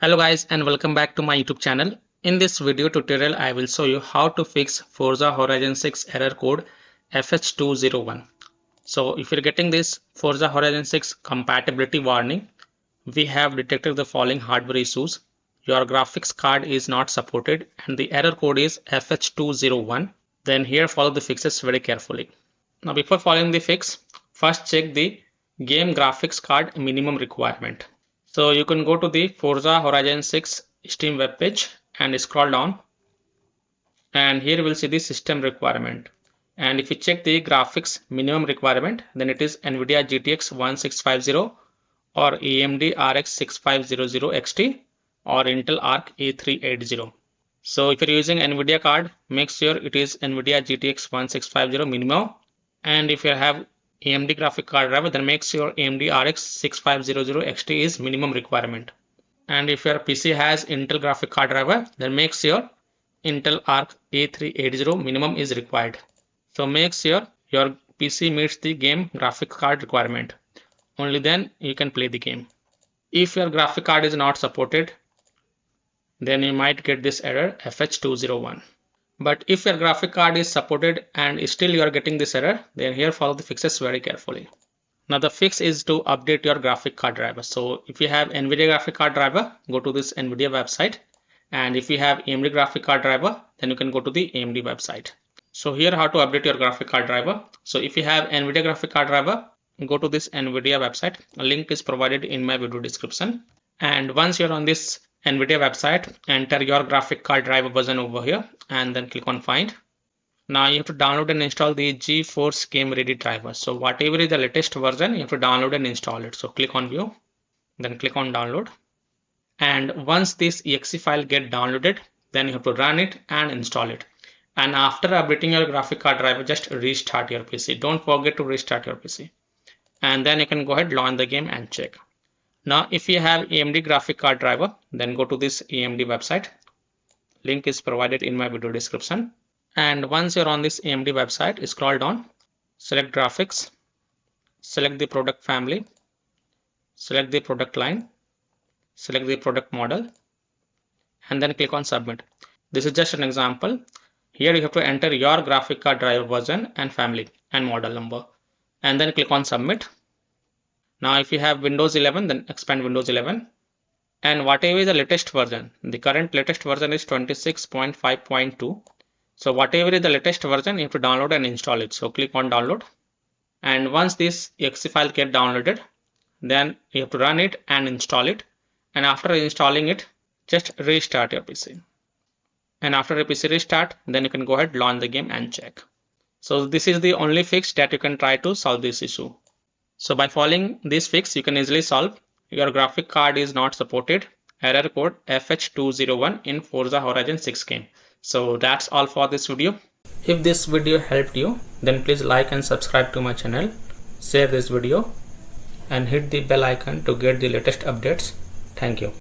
Hello guys and welcome back to my YouTube channel. In this video tutorial I will show you how to fix Forza Horizon 6 error code FH201. So if you're getting this Forza Horizon 6 compatibility warning, we have detected the following hardware issues. Your graphics card is not supported and the error code is FH201. Then here follow the fixes very carefully. Now before following the fix, first check the game graphics card minimum requirement. So you can go to the Forza Horizon 6 Steam web page and scroll down, and here you will see the system requirement. And if you check the graphics minimum requirement, then it is NVIDIA GTX 1650 or AMD RX 6500 XT or Intel Arc A380. So if you're using NVIDIA card, make sure it is NVIDIA GTX 1650 minimum, and if you have AMD graphic card driver, then make sure AMD RX 6500 XT is minimum requirement. And if your PC has Intel graphic card driver, then make sure Intel Arc A380 minimum is required. So make sure your PC meets the game graphic card requirement. Only then you can play the game. If your graphic card is not supported, then you might get this error FH201. But if your graphic card is supported and still you are getting this error, then here follow the fixes very carefully. Now the fix is to update your graphic card driver. So if you have NVIDIA graphic card driver, go to this NVIDIA website. And if you have AMD graphic card driver, then you can go to the AMD website. So here how to update your graphic card driver. So if you have NVIDIA graphic card driver, go to this NVIDIA website. A link is provided in my video description. And once you're on this NVIDIA website, enter your graphic card driver version over here and then click on find. Now you have to download and install the GeForce Game Ready driver. So whatever is the latest version, you have to download and install it. So click on view, then click on download. And once this exe file get downloaded, then you have to run it and install it. And after updating your graphic card driver, just restart your PC. Don't forget to restart your PC. And then you can go ahead, launch the game and check. Now, if you have AMD graphic card driver, then go to this AMD website. Link is provided in my video description. And once you're on this AMD website, scroll down, select graphics, select the product family, select the product line, select the product model, and then click on submit. This is just an example. Here you have to enter your graphic card driver version and family and model number, and then click on submit. Now if you have Windows 11, then expand Windows 11, and whatever is the latest version, the current latest version is 26.5.2. So whatever is the latest version, you have to download and install it. So click on download, and once this exe file get downloaded, then you have to run it and install it. And after installing it, just restart your PC. And after your PC restart, then you can go ahead, launch the game and check. So this is the only fix that you can try to solve this issue. So by following this fix, you can easily solve your graphic card is not supported error code FH201 in Forza Horizon 6 game. So that's all for this video. If this video helped you, then please like and subscribe to my channel, share this video and hit the bell icon to get the latest updates. Thank you.